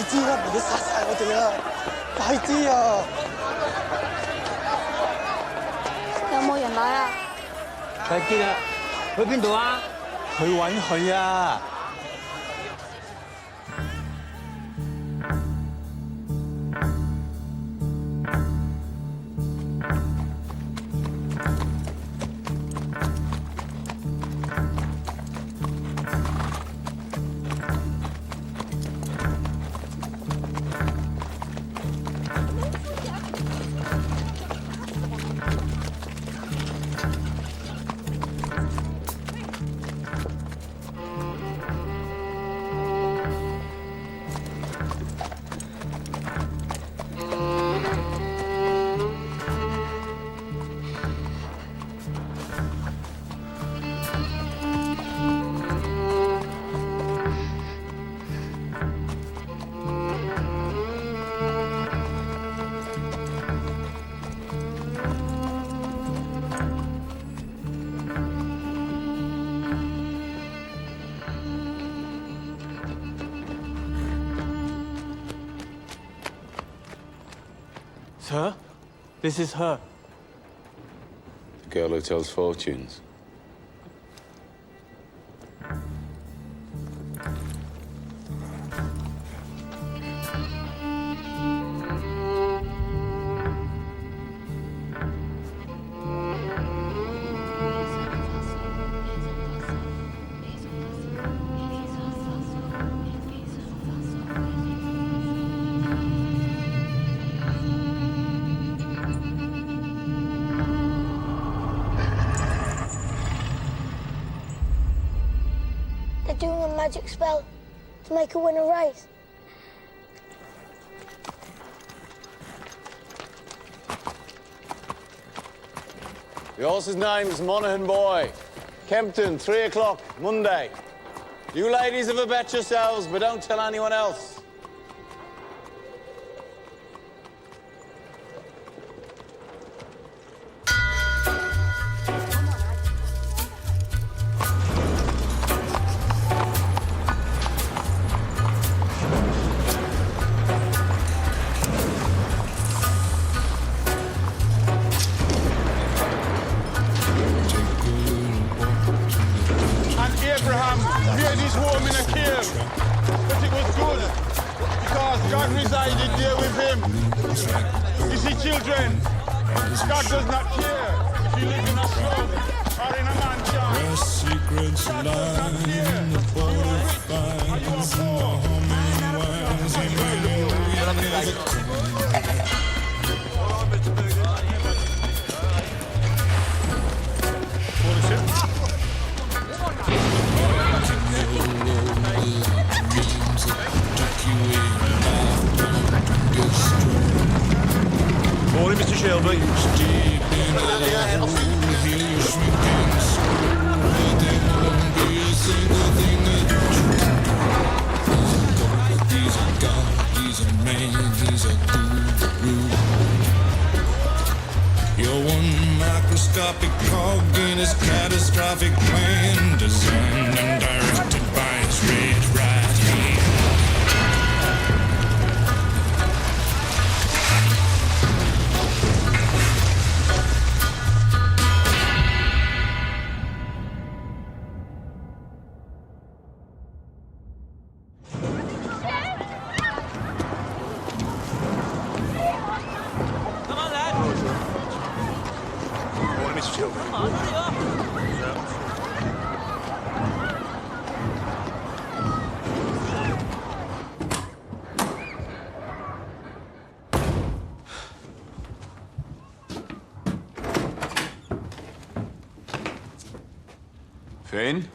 知啦，唔好殺晒我哋啊！快啲啊！有冇人來啊？快啲啦！去邊度啊？去揾佢啊！Sir, this is her. The girl who tells fortunes. They're doing a magic spell to make her win a race. The horse's name's Monaghan Boy. Kempton, 3 o'clock, Monday. You ladies have a bet yourselves, but don't tell anyone else. Abraham made his home in a cave, but it was good because God resided there with him. You see, children, God does not care if you live in a slum or in a mansion. Where secrets lie in the butterflies and the hummingbirds and Morning, Mr. Shelby. You're one microscopic cog in his catastrophic plan, designed and directed by his red right hand. Finn?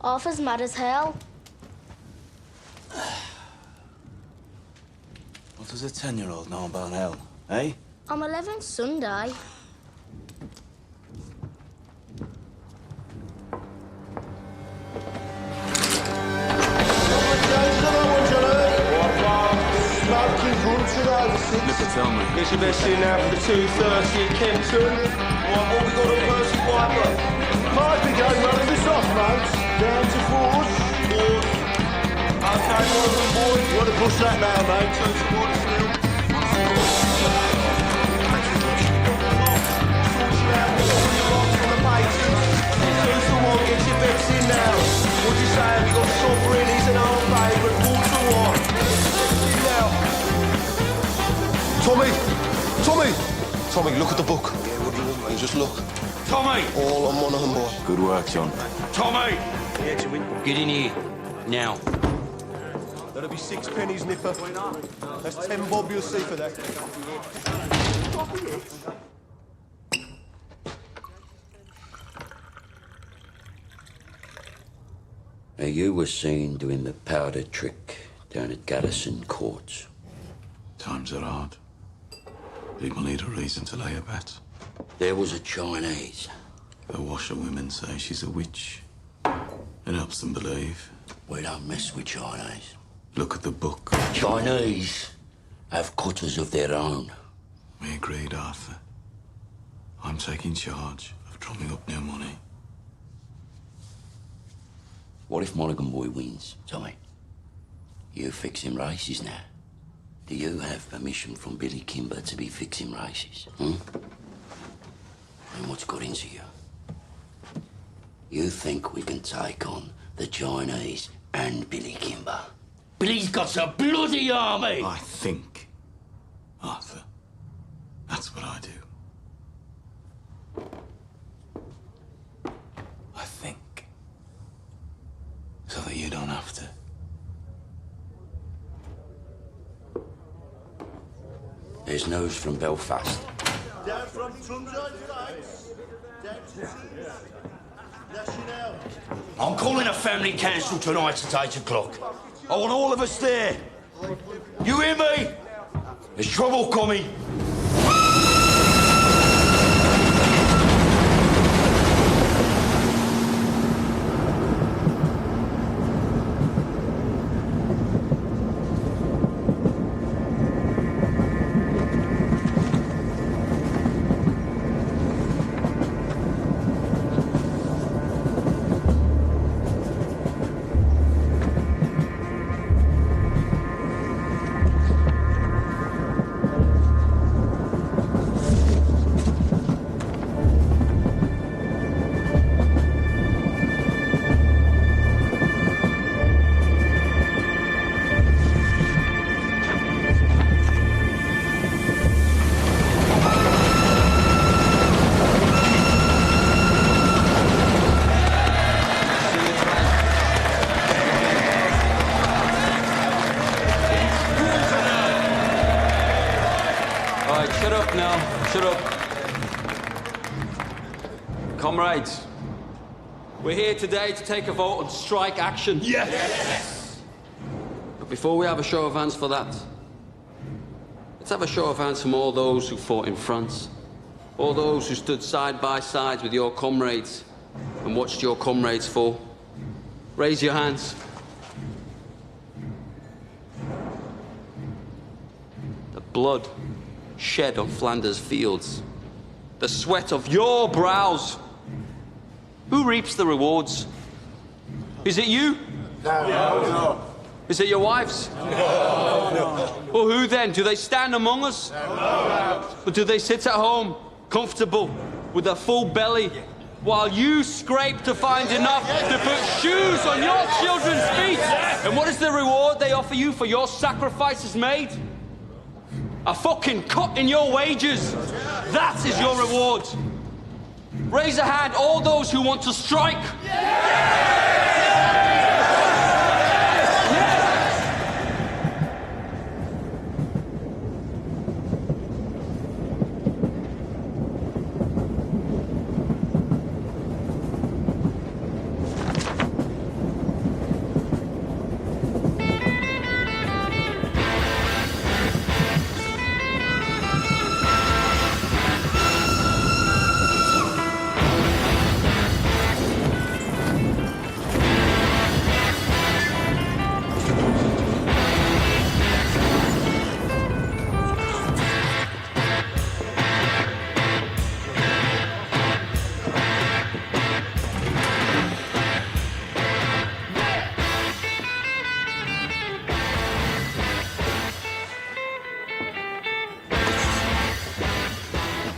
Arthur's mad as hell. What does a 10-year-old know about hell, eh? I'm 11 Sunday. Tell me. Get your best in now for the 2:30 at Kempton. What we got on Percy Piper? Piper game running this off, mate. Down to Forge. What a push that now, mate. Get your bets in now. What you saying? We got Sovereign, he's an old favourite. 4-1. Tommy! Tommy! Tommy, look at the book. Yeah, what do you want, mate? Just look. Tommy! All on Monaghan, boy. Good work, John. Tommy! Get in here. Now. That'll be 6 pennies, Nipper. That's 10 bob you'll see for that. Now, you were seen doing the powder trick down at Garrison Courts. Times are hard. People need a reason to lay a bet. There was a Chinese. The washerwomen say she's a witch. It helps them believe. We don't mess with Chinese. Look at the book. Chinese have cutters of their own. We agreed, Arthur. I'm taking charge of drumming up new money. What if Monaghan Boy wins, Tommy? You fixing races now. Do you have permission from Billy Kimber to be fixing races? And what's got into you? You think we can take on the Chinese and Billy Kimber? Billy's got a bloody army! I think, Arthur. That's what I do. I think. So that you don't have to. There's news from Belfast. Down from Trumside Heights. Down to National. I'm calling a family council tonight at 8 o'clock. I want all of us there. You hear me? There's trouble coming. Shut up now. Shut up. Comrades, we're here today to take a vote on strike action. Yes! But before we have a show of hands for that, let's have a show of hands from all those who fought in France. All those who stood side by side with your comrades and watched your comrades fall. Raise your hands. The blood shed on Flanders fields. The sweat of your brows. Who reaps the rewards? Is it you? No. Is it your wives? No. Well, who then? Do they stand among us? No. Or do they sit at home, comfortable, with a full belly, while you scrape to find enough to put shoes on your children's feet? And what is the reward they offer you for your sacrifices made? A fucking cut in your wages. That is your reward. Raise a hand, all those who want to strike.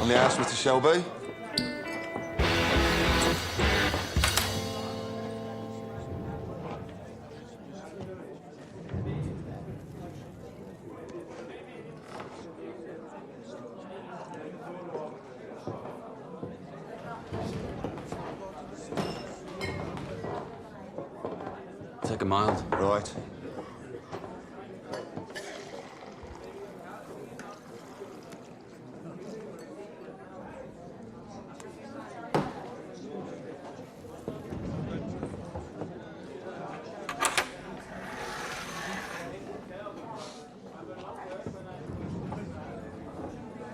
On the house, Mr. Shelby. Take a mild. Right.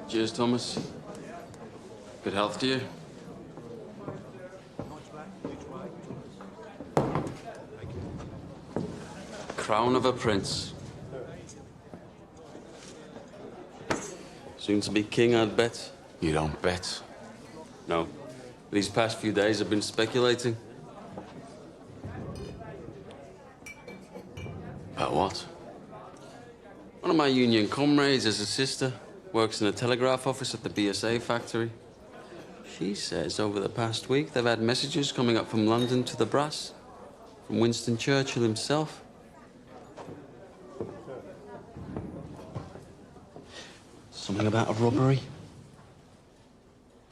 Cheers, Thomas. Good health to you. Crown of a prince. Soon to be king, I'd bet. You don't bet. No. These past few days I've been speculating. About what? One of my union comrades has a sister, works in a telegraph office at the BSA factory. She says over the past week they've had messages coming up from London to the brass, from Winston Churchill himself. Something about a robbery.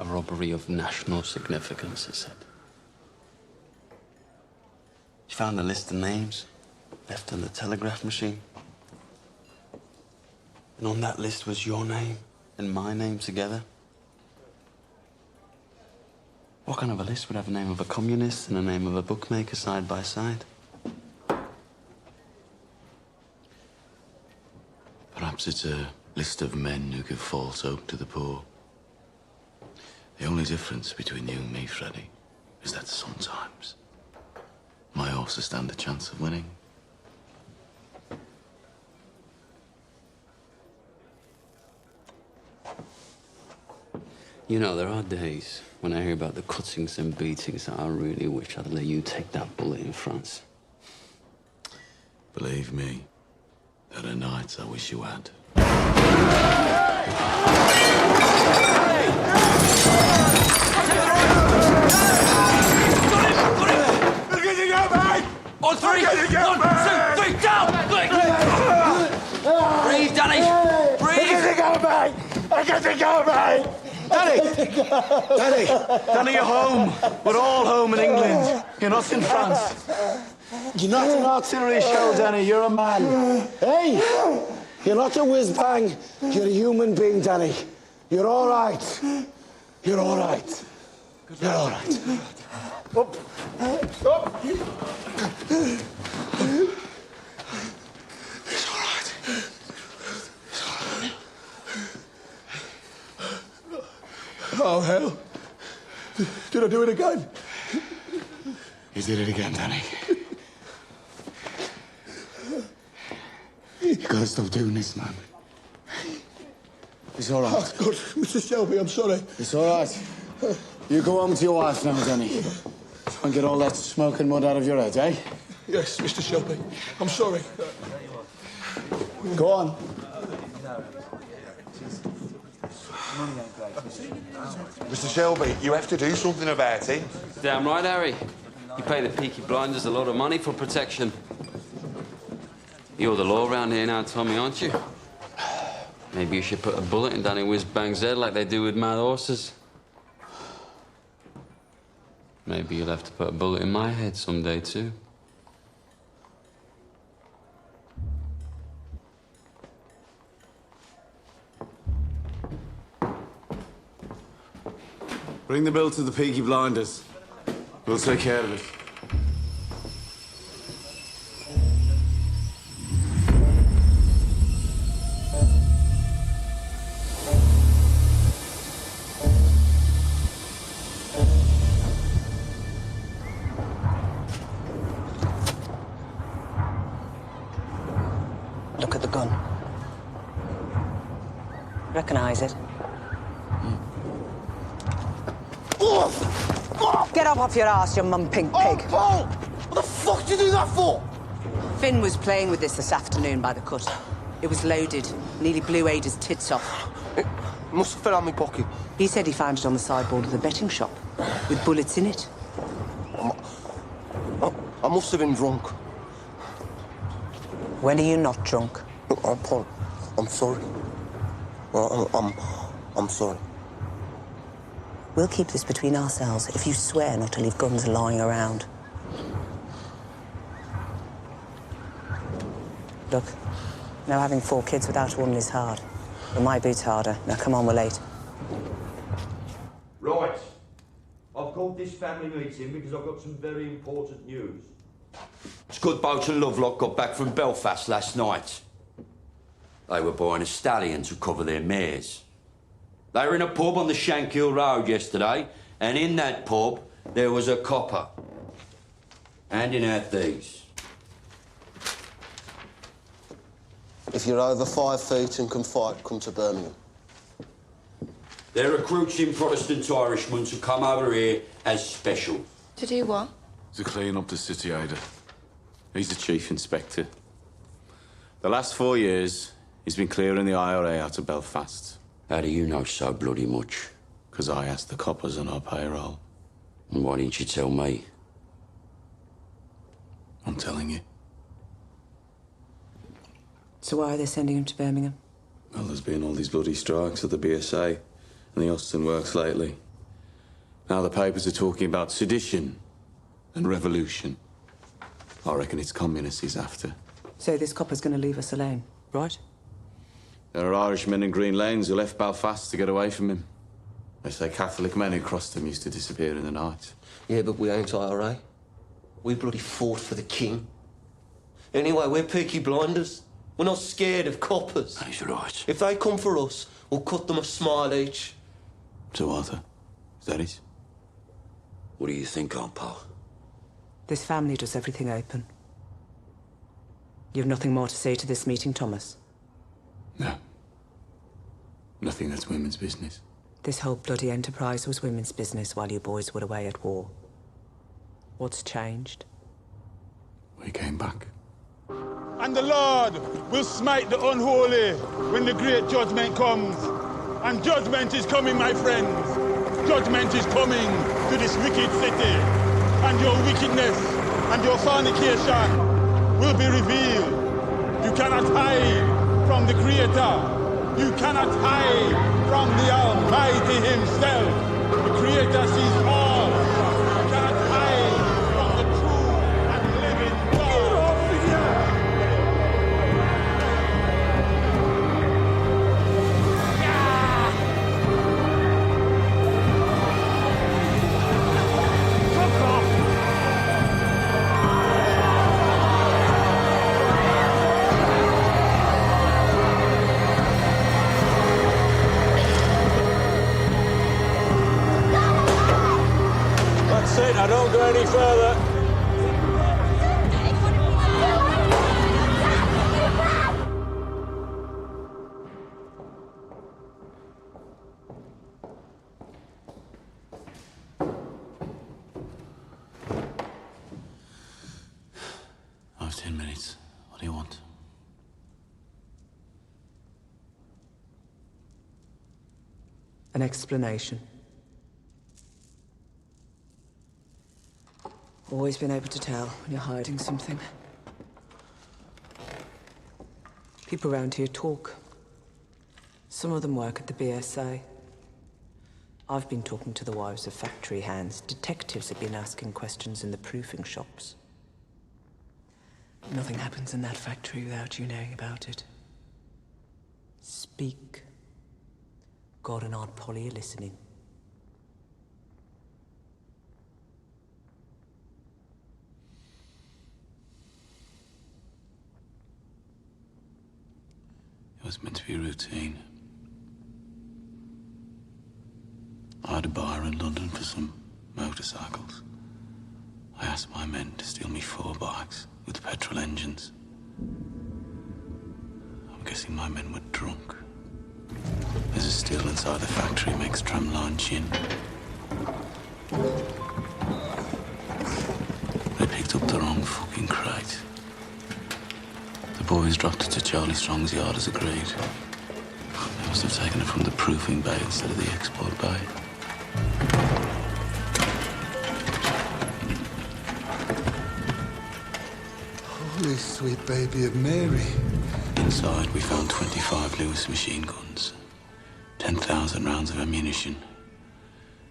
A robbery of national significance, it said. She found a list of names left on the telegraph machine. And on that list was your name and my name together. What kind of a list would have the name of a communist and the name of a bookmaker side by side? Perhaps it's a list of men who give false hope to the poor. The only difference between you and me, Freddie, is that sometimes my horses stand a chance of winning. You know, there are days when I hear about the cuttings and beatings that I really wish I'd let you take that bullet in France. Believe me, there are nights I wish you had. On three! 1, 2, 3, down! Breathe, Danny! Breathe! Danny, you're home. We're all home in England. You're not in France. You're not an artillery shell, Danny. You're a man. Hey, you're not a whiz-bang. You're a human being, Danny. You're all right. You're all right. You're all right. Up. Up. It's all right. It's all right. Oh, hell. Did I do it again? You did it again, Danny. You gotta stop doing this, man. It's all right. Oh, God, Mr. Shelby, I'm sorry. It's all right. You go home to your wife now, Danny. Try and get all that smoke and mud out of your head, eh? Yes, Mr. Shelby. I'm sorry. Go on. Mr. Shelby, you have to do something about it. Damn right, Harry. You pay the Peaky Blinders a lot of money for protection. You're the law around here now, Tommy, aren't you? Maybe you should put a bullet in Danny Whiz-Bang's head like they do with mad horses. Maybe you'll have to put a bullet in my head someday, too. Bring the bill to the Peaky Blinders. We'll take care of it. Look at the gun. Recognize it? Get up off your ass, you mum pink pig. Oh, Paul! What the fuck did you do that for? Finn was playing with this afternoon by the cut. It was loaded. Nearly blew Ada's tits off. Must have fell out my pocket. He said he found it on the sideboard of the betting shop, with bullets in it. I must have been drunk. When are you not drunk? Paul, I'm sorry. I'm sorry. We'll keep this between ourselves if you swear not to leave guns lying around. Look, now having 4 kids without a woman is hard. But my boot's harder. Now come on, we're late. Right. I've called this family meeting because I've got some very important news. Scudboat and Lovelock got back from Belfast last night. They were buying a stallion to cover their mares. They were in a pub on the Shankill Road yesterday, and in that pub there was a copper handing out these. If you're over 5 feet and can fight, come to Birmingham. They're recruiting Protestant Irishmen to come over here as special. To do what? To clean up the city, Ada. He's the chief inspector. The last 4 years, he's been clearing the IRA out of Belfast. How do you know so bloody much? Because I asked the coppers on our payroll. And why didn't you tell me? I'm telling you. So why are they sending him to Birmingham? Well, there's been all these bloody strikes at the BSA and the Austin Works lately. Now the papers are talking about sedition and revolution. I reckon it's communists he's after. So this copper's going to leave us alone, right? There are Irishmen in Green Lanes who left Belfast to get away from him. They say Catholic men who crossed him used to disappear in the night. Yeah, but we ain't IRA. We bloody fought for the king. Anyway, we're Peaky Blinders. We're not scared of coppers. He's right. If they come for us, we'll cut them a smile each. So, Arthur, is that it? What do you think, Aunt Pal? This family does everything open. You have nothing more to say to this meeting, Thomas? No. Nothing that's women's business. This whole bloody enterprise was women's business while you boys were away at war. What's changed? We came back. And the Lord will smite the unholy when the great judgment comes. And judgment is coming, my friends. Judgment is coming to this wicked city. And your wickedness and your fornication will be revealed. You cannot hide from the Creator. You cannot hide from the Almighty Himself. The Creator sees all. You cannot hide from the true and living God. That's it, now don't go any further. I have 10 minutes. What do you want? An explanation. Always been able to tell when you're hiding something. People around here talk. Some of them work at the BSA. I've been talking to the wives of factory hands. Detectives have been asking questions in the proofing shops. Nothing happens in that factory without you knowing about it. Speak. God and Aunt Polly are listening. It was meant to be routine. I had a bar in London for some motorcycles. I asked my men to steal me 4 bikes with petrol engines. I'm guessing my men were drunk. There's a still inside the factory makes tramline gin. They picked up the wrong fucking crate. The boys dropped it to Charlie Strong's yard as agreed. There was must have taken it from the proofing bay instead of the export bay. Holy sweet baby of Mary. Inside, we found 25 Lewis machine guns, 10,000 rounds of ammunition,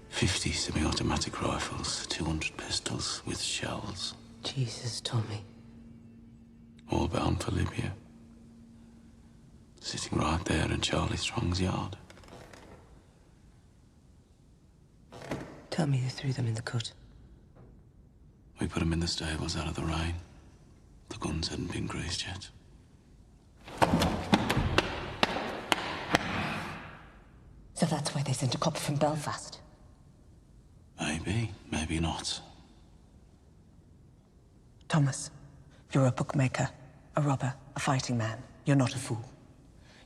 50 semi-automatic rifles, 200 pistols with shells. Jesus, Tommy. All bound for Libya. Sitting right there in Charlie Strong's yard. Tell me you threw them in the cut. We put them in the stables out of the rain. The guns hadn't been greased yet. So that's why they sent a copper from Belfast? Maybe, maybe not. Thomas, you're a bookmaker, a robber, a fighting man. You're not a fool.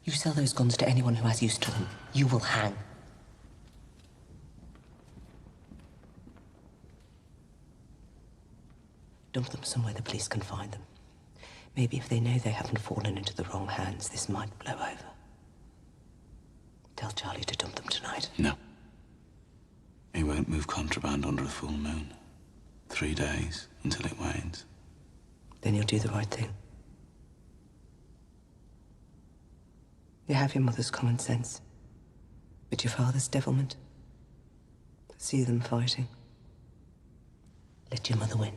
You sell those guns to anyone who has use to them. You will hang. Dump them somewhere the police can find them. Maybe if they know they haven't fallen into the wrong hands, this might blow over. Tell Charlie to dump them tonight. No. He won't move contraband under a full moon. 3 days until it wanes. Then you'll do the right thing. You have your mother's common sense, but your father's devilment. See them fighting. Let your mother win.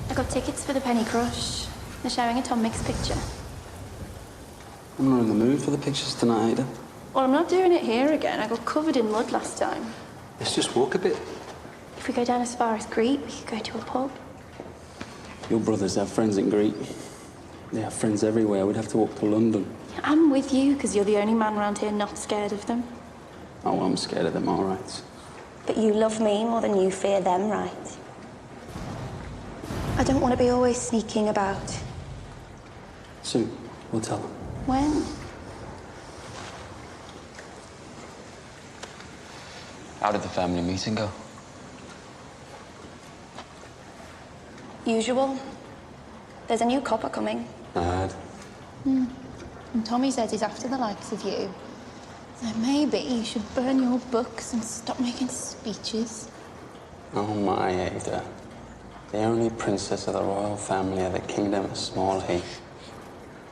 I got tickets for the Penny Crush. They're showing a Tom Mix picture. I'm not in the mood for the pictures tonight, Ada. Well, I'm not doing it here again. I got covered in mud last time. Let's just walk a bit. If we go down as far as Crete, we could go to a pub. Your brothers have friends in Crete. They have friends everywhere. We'd have to walk to London. I'm with you, because you're the only man around here not scared of them. Oh, I'm scared of them, all right. But you love me more than you fear them, right? I don't want to be always sneaking about. Soon, we'll tell them. When? How did the family meeting go? Usual. There's a new copper coming. I heard. And Tommy says he's after the likes of you. So maybe you should burn your books and stop making speeches. Oh, my Ada. The only princess of the royal family of the kingdom of Small Heath.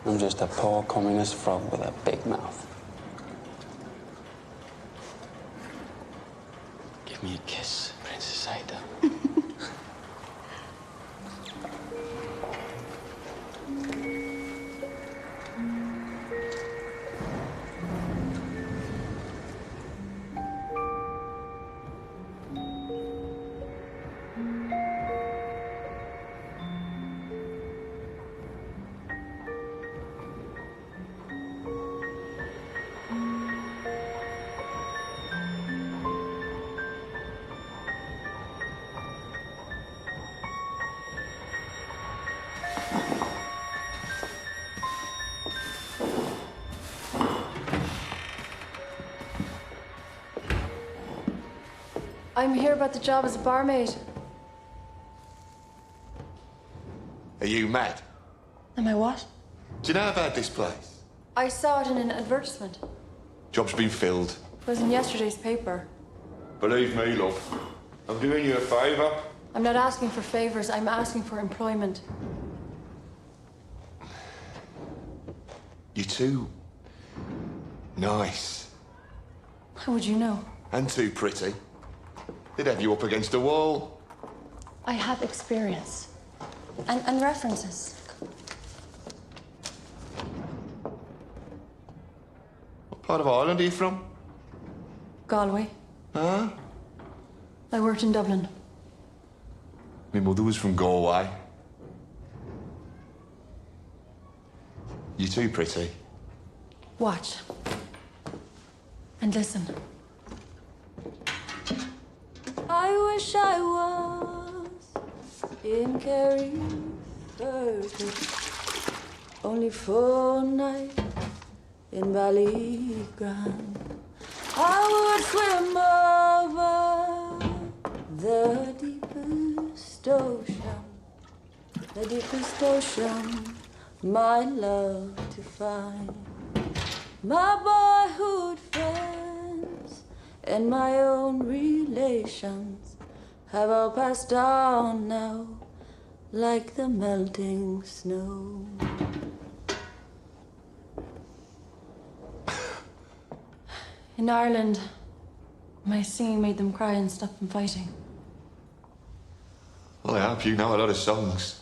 I'm just a poor communist frog with a big mouth. Give me a kiss, Princess Ada. I'm here about the job as a barmaid. Are you mad? Am I what? Do you know about this place? I saw it in an advertisement. Job's been filled. It was in yesterday's paper. Believe me, love. I'm doing you a favour. I'm not asking for favors, I'm asking for employment. You're too nice. How would you know? And too pretty. They'd have you up against a wall. I have experience. And references. Part of Ireland are you from? Galway. Huh? I worked in Dublin. My mother was from Galway. You're too pretty. Watch. And listen. I wish I was in Kerry, only for a night in Ballygrand. I would swim over the deepest ocean, my love to find. My boyhood friends and my own relations have all passed on now, like the melting snow. In Ireland, my singing made them cry and stop them fighting. Well, I hope you know a lot of songs.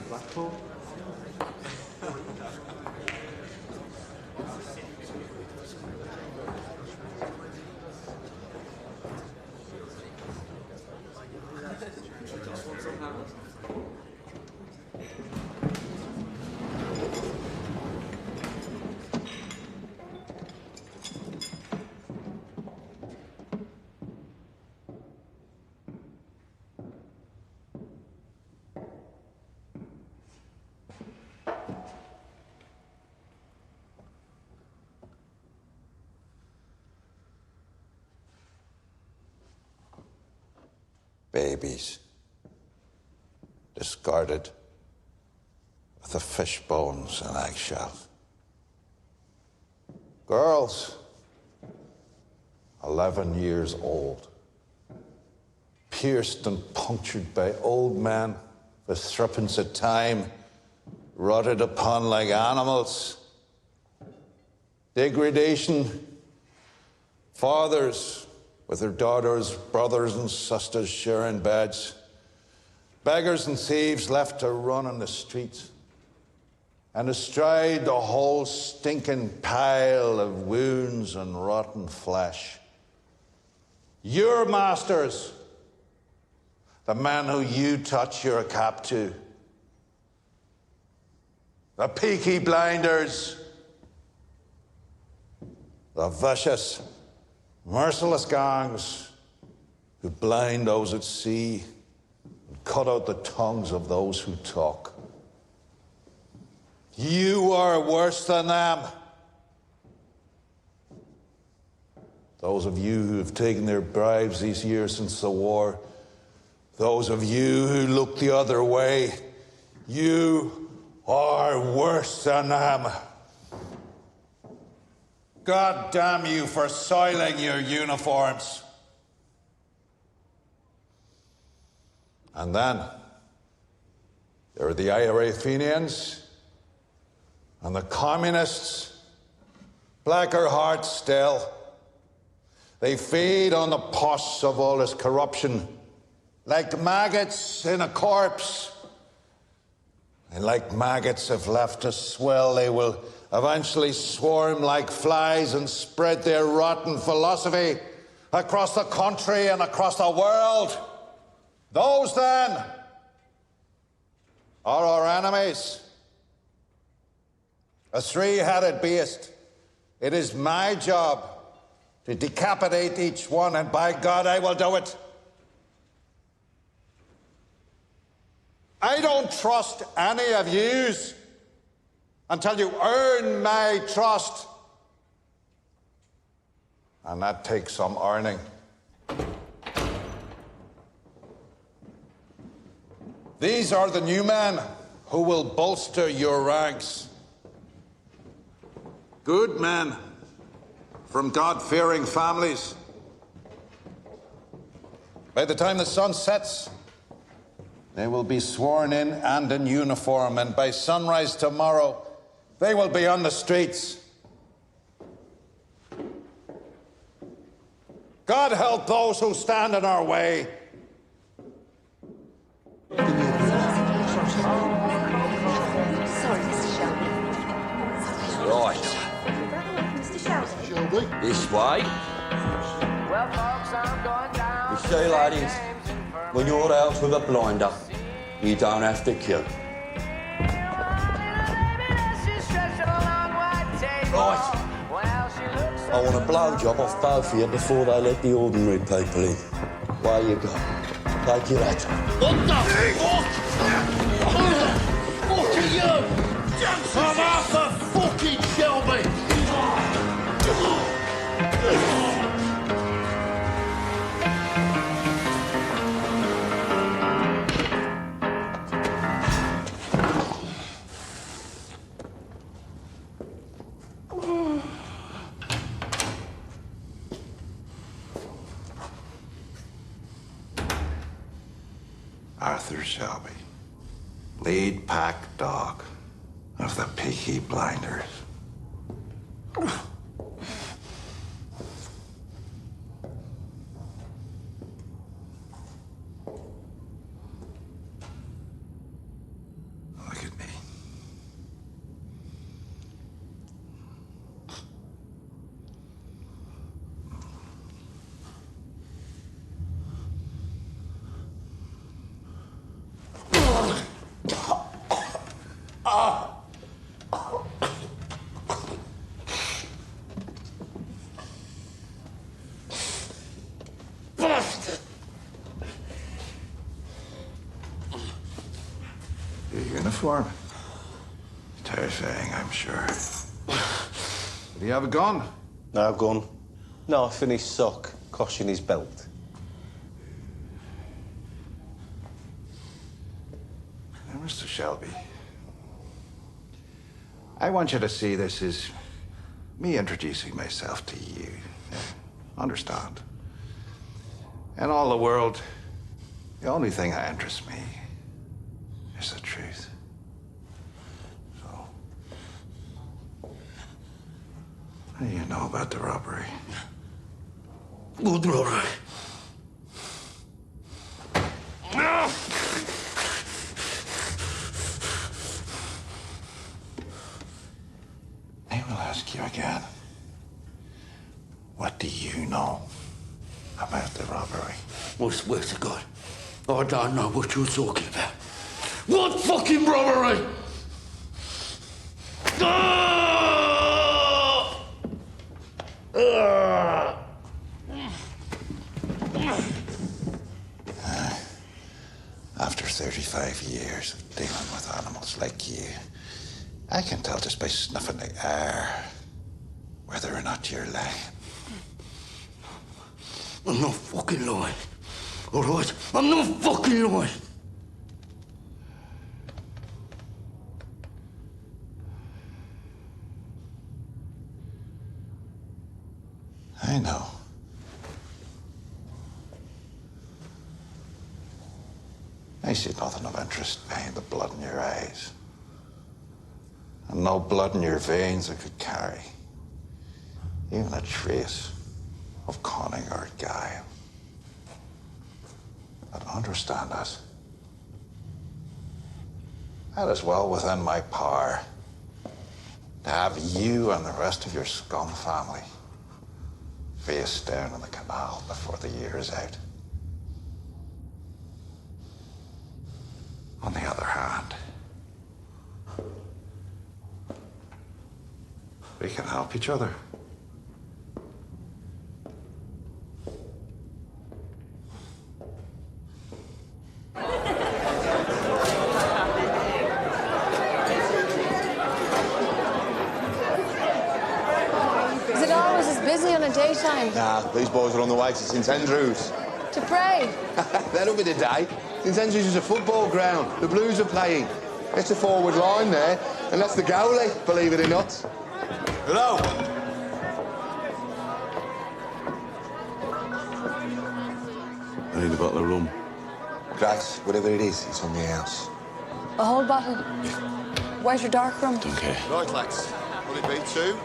Blackpool. Babies, discarded with the fish bones and eggshells. Girls, 11 years old, pierced and punctured by old men with threepence a time, rotted upon like animals. Degradation, fathers with their daughters, brothers and sisters sharing beds. Beggars and thieves left to run on the streets. And astride the whole stinking pile of wounds and rotten flesh. Your masters, the men who you touch your cap to. The peaky blinders. The vicious, merciless gangs who blind those at sea and cut out the tongues of those who talk. You are worse than them. Those of you who have taken their bribes these years since the war, those of you who look the other way, you are worse than them. God damn you for soiling your uniforms. And then there are the IRA Fenians and the communists, blacker hearts still. They feed on the pus of all this corruption, like maggots in a corpse. And like maggots, if left to swell, they will eventually swarm like flies and spread their rotten philosophy across the country and across the world. Those, then, are our enemies. A three-headed beast. It is my job to decapitate each one, and by God, I will do it. I don't trust any of yous until you earn my trust. And that takes some earning. These are the new men who will bolster your ranks. Good men from God-fearing families. By the time the sun sets, they will be sworn in and in uniform, and by sunrise tomorrow, they will be on the streets. God help those who stand in our way. Sorry, Mr. Shelby. Right. Mr. Shelby. This way. You see, ladies, when you're out with a blinder, you don't have to kill. Right. I want a blowjob off both of you before they let the ordinary people in. Where you go? Take it out. What the fuck? Who the fuck are you? I'm Arthur fucking Shelby. Arthur Shelby, lead pack dog of the Peaky Blinders. Look at me. Your uniform. Terrifying, I'm sure. Do you have a gun? No gun. Knife in his sock, cosh in his belt. Now, Mr. Shelby, I want you to see this as me introducing myself to you. Understand? In all the world, the only thing that interests me is the truth. So, what do you know about the robbery? What robbery? No! I will ask you again. What do you know about the robbery? I swear to God, I don't know what you're talking about. What fucking robbery? After 35 years of dealing with animals like you, I can tell just by snuffing the air whether or not you're lying. I'm not fucking lying. All right? I'm not fucking lying. I know. I see nothing of interest behind the blood in your eyes. And no blood in your veins that could carry even a trace of cunning or guile. But understand this. That is well within my power to have you and the rest of your scum family face down in the canal before the year is out. On the other hand, we can help each other. Is it always as busy on a daytime? Nah, these boys are on the way to St Andrews. To pray? That'll be the day. St Andrews is a football ground. The Blues are playing. It's a forward line there, and that's the goalie, believe it or not. Hello. I need a bottle of rum. Grace, whatever it is, it's on the house. A whole bottle. White or dark rum? Don't care. Right, lads. Will it be 2?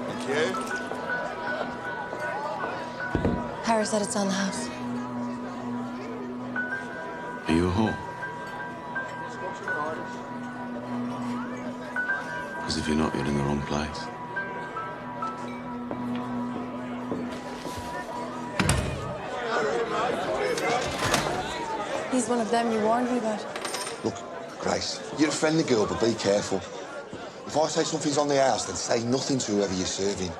Thank you. Harry said it's on the house. Are you a whore? Because if you're not, you're in the wrong place. He's one of them you warned me about. Look, Grace, you're a friendly girl, but be careful. If I say something's on the house, then say nothing to whoever you're serving.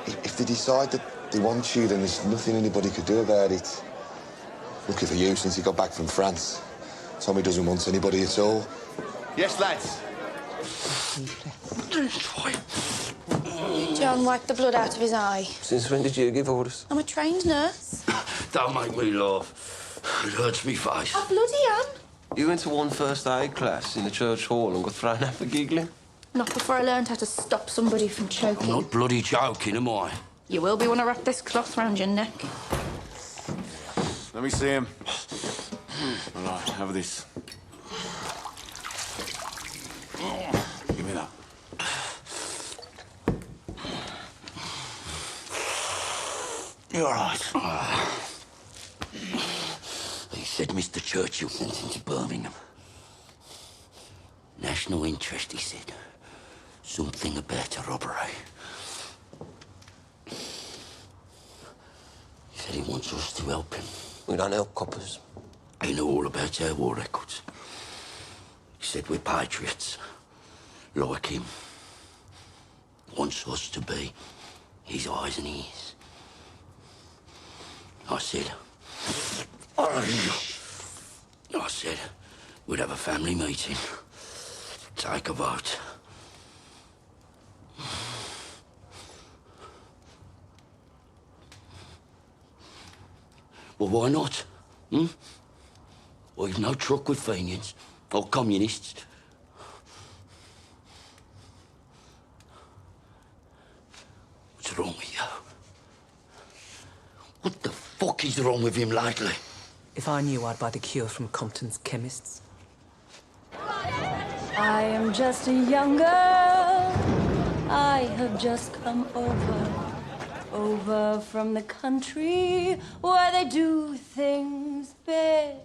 If they decide that they want you, then there's nothing anybody could do about it. Lucky for you, since he got back from France. Tommy doesn't want anybody at all. Yes, lads. John wiped the blood out of his eye. Since when did you give orders? I'm a trained nurse. Don't make me laugh. It hurts me face. I bloody am. You went to one first aid class in the church hall and got thrown out for giggling? Not before I learned how to stop somebody from choking. I'm not bloody joking, am I? You will be when I wrap this cloth round your neck. Let me see him. All right, have this. Give me that. You're all right. He said Mr. Churchill sent him to Birmingham. National interest, he said. Something about a robbery. He said he wants us to help him. We don't help coppers. He knew all about our war records. He said we're patriots, like him. Wants us to be his eyes and ears. I said we'd have a family meeting, take a vote. Well, why not? We've no truck with Fenians or communists. What's wrong with you? What the fuck is wrong with him lately? If I knew, I'd buy the cure from Compton's chemists. I am just a young girl. I have just come over from the country where they do things big.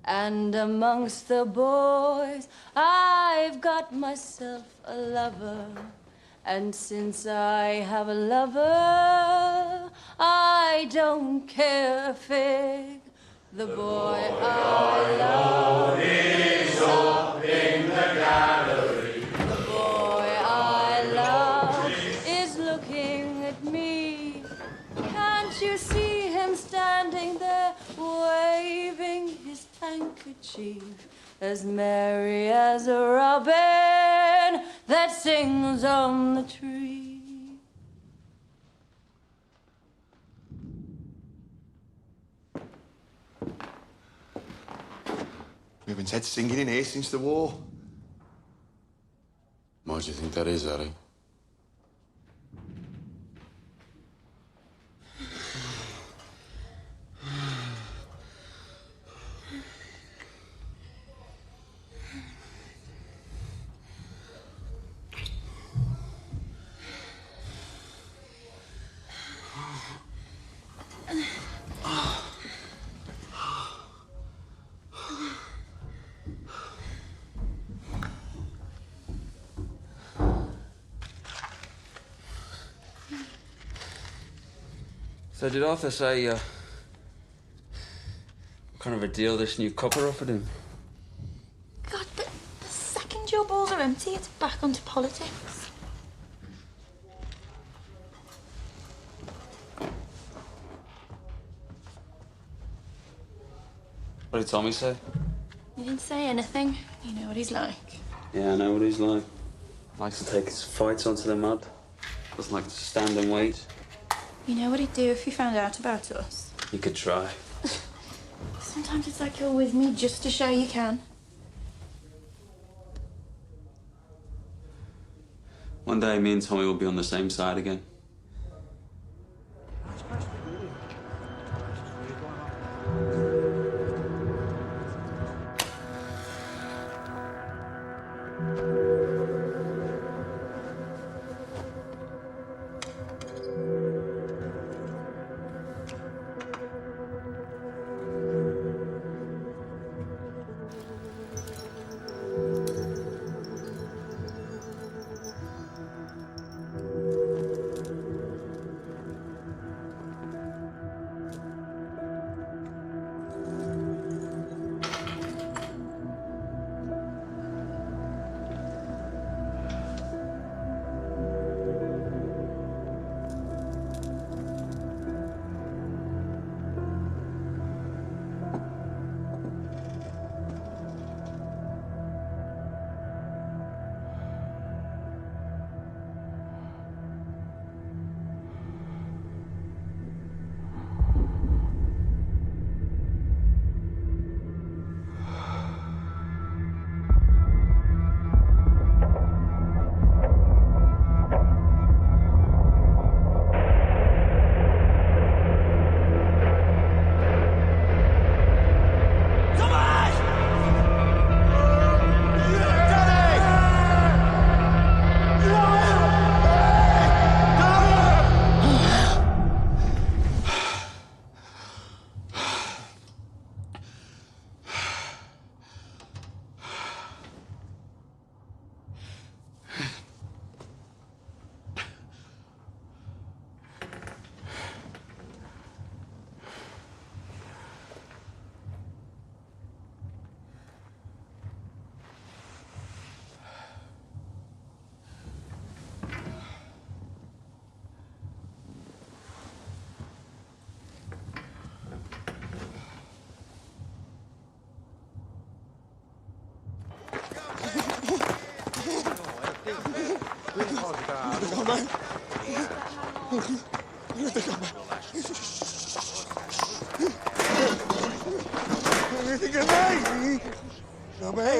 And amongst the boys, I've got myself a lover. And since I have a lover, I don't care a fig. The boy I love is up in the gallery. The boy I love is looking at me. Can't you see him standing there, waving his handkerchief, as merry as a robin that sings on the tree? We've been said singing in here since the war. Why do you think that is, Harry? So did Arthur say, what kind of a deal this new copper offered him? God, but the second your balls are empty, it's back onto politics. What did Tommy say? He didn't say anything. You know what he's like. Yeah, I know what he's like. Likes to take his fights onto the mud. Doesn't like to stand and wait. You know what he'd do if he found out about us? He could try. Sometimes it's like you're with me just to show you can. One day, me and Tommy will be on the same side again. Hey,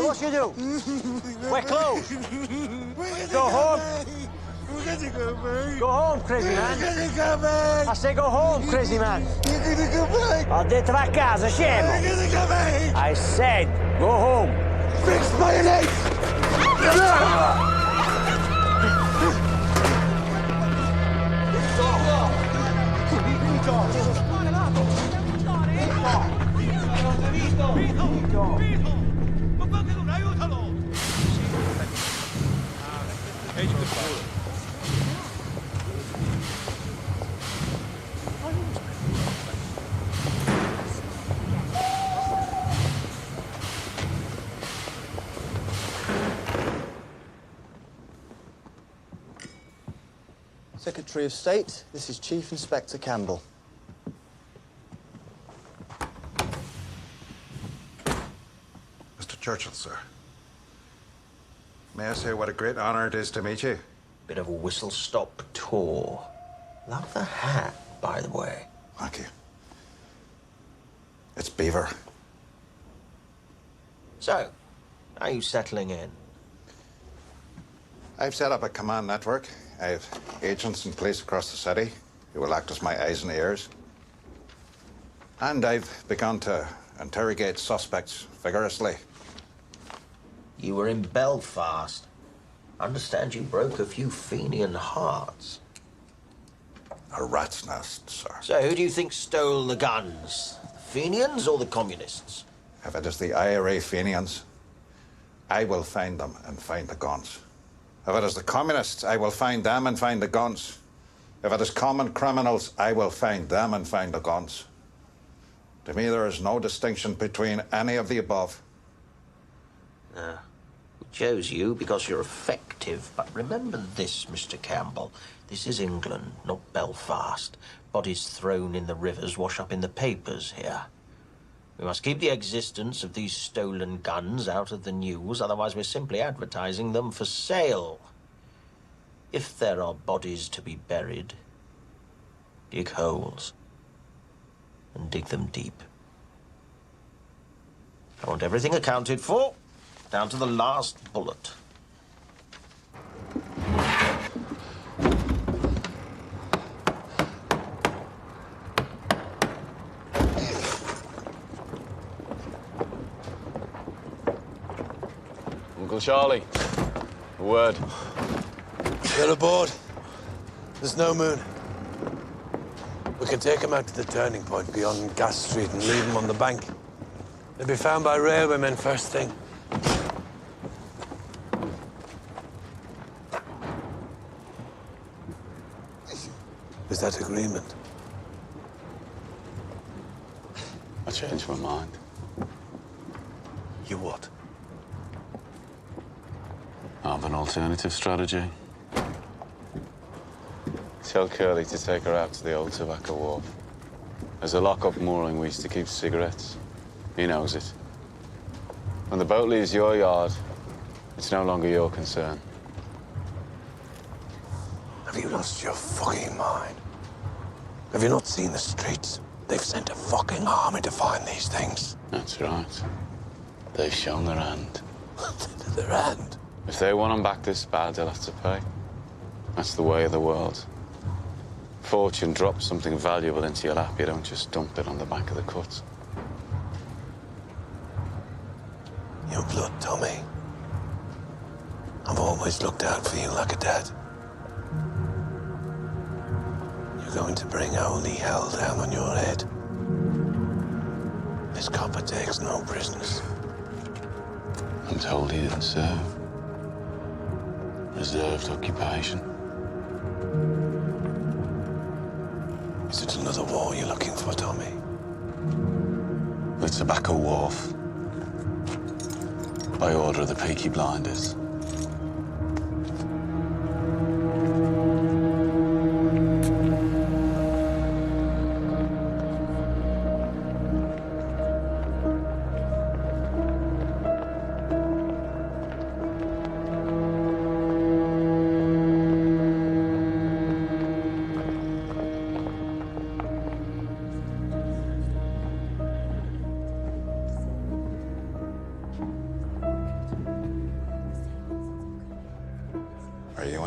what you do? We're closed. Go home. Go home, crazy man. I say go home, crazy man. Ho detto va a casa, scemo. I said go home. Fix mayonnaise! Secretary of State, this is Chief Inspector Campbell. Mr. Churchill, sir. May I say what a great honor it is to meet you? Bit of a whistle-stop tour. Love the hat, by the way. Thank you. It's Beaver. So, are you settling in? I've set up a command network. I have agents in place across the city who will act as my eyes and ears. And I've begun to interrogate suspects vigorously. You were in Belfast. I understand you broke a few Fenian hearts. A rat's nest, sir. So who do you think stole the guns? The Fenians or the communists? If it is the IRA Fenians, I will find them and find the guns. If it is the communists, I will find them and find the guns. If it is common criminals, I will find them and find the guns. To me, there is no distinction between any of the above. We chose you because you're effective. But remember this, Mr. Campbell. This is England, not Belfast. Bodies thrown in the rivers wash up in the papers here. We must keep the existence of these stolen guns out of the news, otherwise we're simply advertising them for sale. If there are bodies to be buried, dig holes and dig them deep. I want everything accounted for, down to the last bullet. Uncle Charlie, a word. They're aboard. There's no moon. We can take them out to the turning point beyond Gas Street and leave them on the bank. They'll be found by railwaymen first thing. Is that agreement? I changed my mind. You what? I have an alternative strategy. Tell Curly to take her out to the old tobacco wharf. There's a lock-up mooring we used to keep cigarettes. He knows it. When the boat leaves your yard, it's no longer your concern. Have you lost your fucking mind? Have you not seen the streets? They've sent a fucking army to find these things. That's right. They've shown their hand. Their hand? If they want them back this bad, they'll have to pay. That's the way of the world. Fortune drops something valuable into your lap, you don't just dump it on the back of the cut. Your blood, Tommy. I've always looked out for you like a dad. You're going to bring holy hell down on your head. This copper takes no prisoners. I'm told he didn't serve. Reserved occupation. Is it another war you're looking for, Tommy? The tobacco wharf. By order of the Peaky Blinders.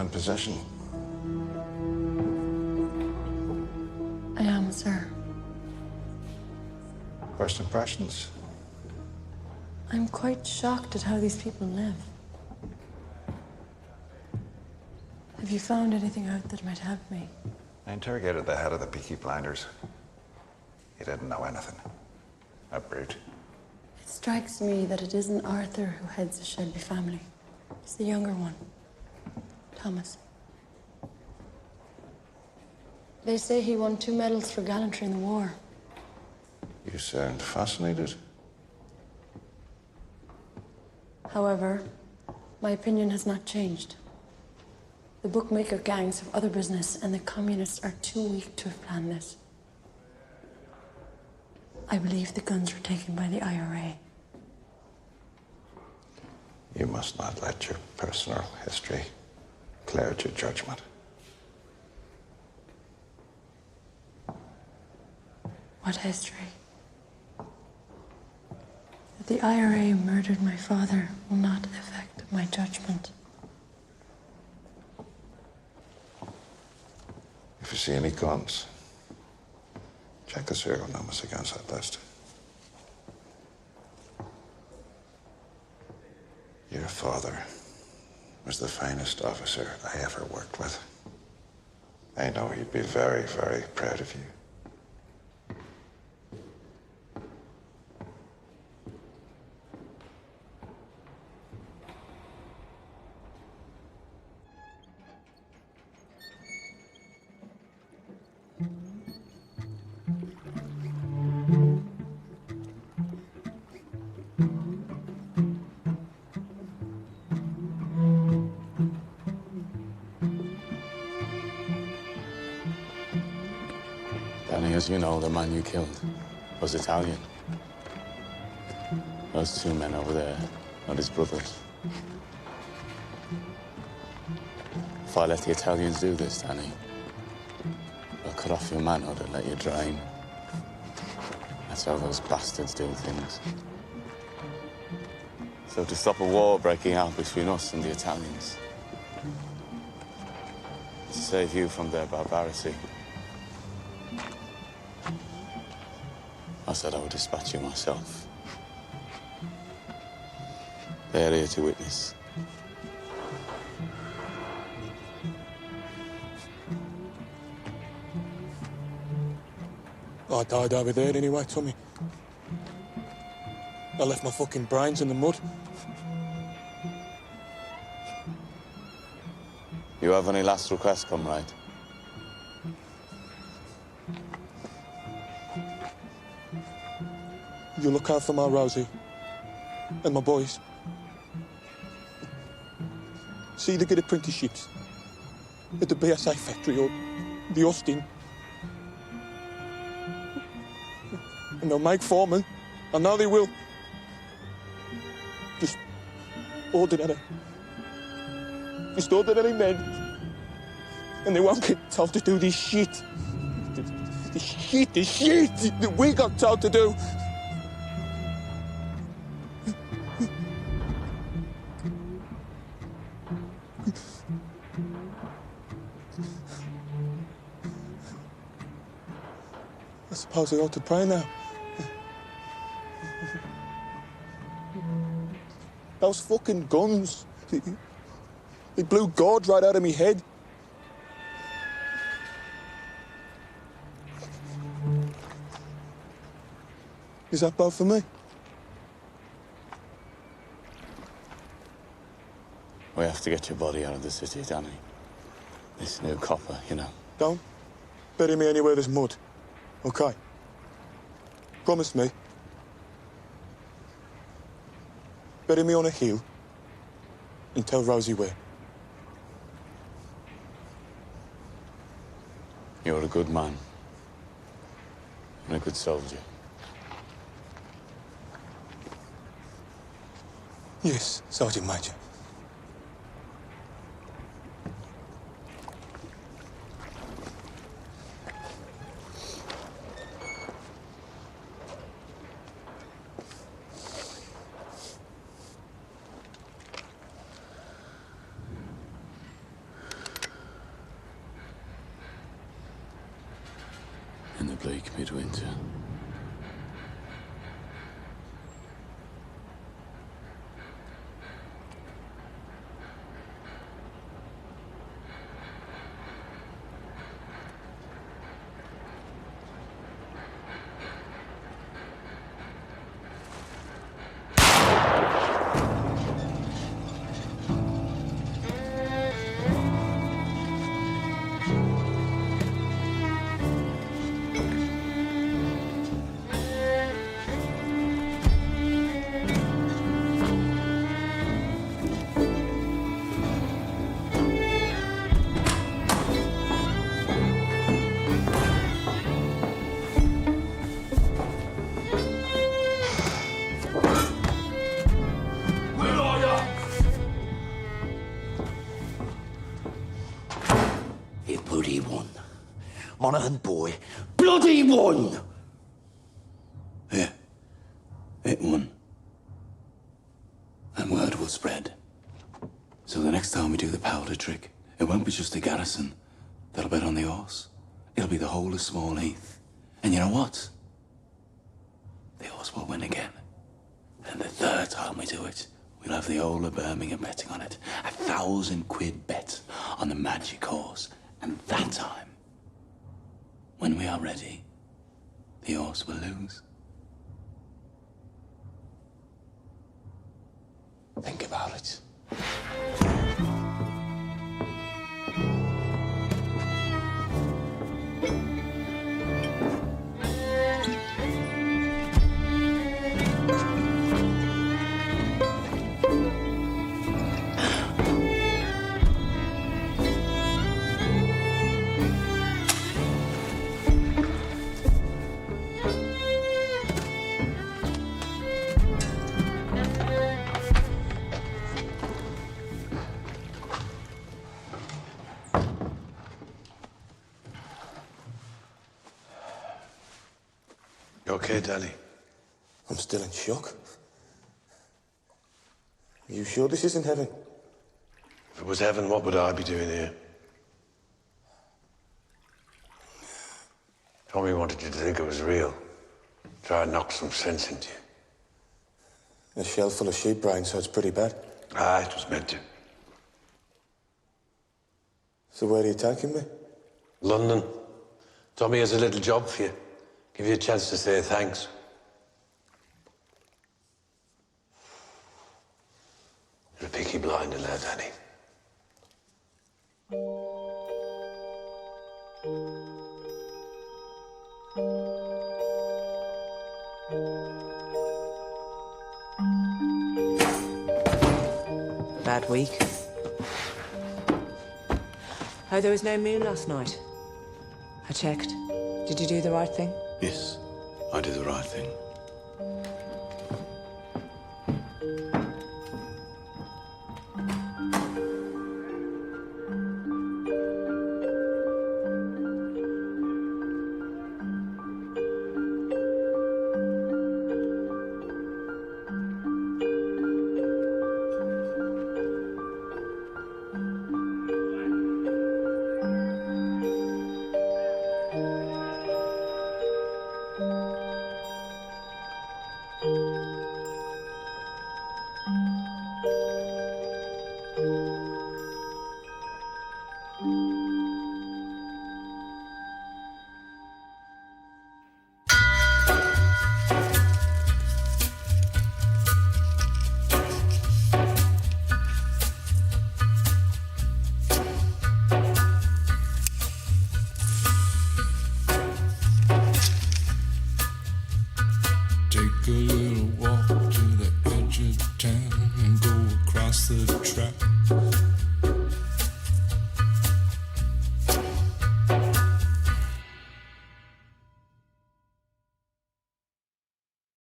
in possession? I am, sir. First impressions? I'm quite shocked at how these people live. Have you found anything out that might help me? I interrogated the head of the Peaky Blinders. He didn't know anything. A brute. It strikes me that it isn't Arthur who heads the Shelby family. It's the younger one, Thomas. They say he won 2 medals for gallantry in the war. You sound fascinated. However, my opinion has not changed. The bookmaker gangs have other business, and the communists are too weak to have planned this. I believe the guns were taken by the IRA. You must not let your personal history cloud your judgment. What history? That the IRA murdered my father will not affect my judgment. If you see any guns, check the serial numbers against that list. Your father was the finest officer I ever worked with. I know he'd be very, very proud of you. Danny, as you know, the man you killed was Italian. Those 2 men over there are his brothers. If I let the Italians do this, Danny, they'll cut off your manhood and let you drain. That's how those bastards do things. So to stop a war breaking out between us and the Italians, to save you from their barbarity, I said I would dispatch you myself. They're here to witness. I died over there anyway, Tommy. I left my fucking brains in the mud. You have any last requests, comrade? You look out for my Rosie and my boys. See they get apprenticeships at the BSA factory or the Austin. And they'll make foremen. I know they will. Just ordinary men. And they won't get told to do this shit. This shit that we got told to do. I suppose I ought to pray now. Those fucking guns. They blew God right out of me head. Is that bad for me? We have to get your body out of the city, Danny. This new copper, you know. Don't bury me anywhere there's mud. Okay? Promise me. Bury me on a hill and tell Rosie where. You're a good man. And a good soldier. Yes, Sergeant Major. the bleak midwinter. Bloody one. Monaghan boy. Bloody one! Yeah, it won. And word will spread. So the next time we do the powder trick, it won't be just the garrison that'll bet on the horse. It'll be the whole of Small Heath. And you know what? The horse will win again. And the third time we do it, we'll have the whole of Birmingham betting on it. 1,000 quid bet on the magic horse. And that time, when we are ready, the horse will lose. Think about it. You okay, Danny? I'm still in shock. Are you sure this isn't heaven? If it was heaven, what would I be doing here? Tommy wanted you to think it was real. Try and knock some sense into you. A shell full of sheep brain, so it's pretty bad. Ah, it was meant to. So where are you taking me? London. Tommy has a little job for you. Give you a chance to say thanks. You're a Peaky Blinder now, Danny. Bad week. Oh, there was no moon last night. I checked. Did you do the right thing? Yes, I did the right thing. Take a little walk to the edge of town and go across the track.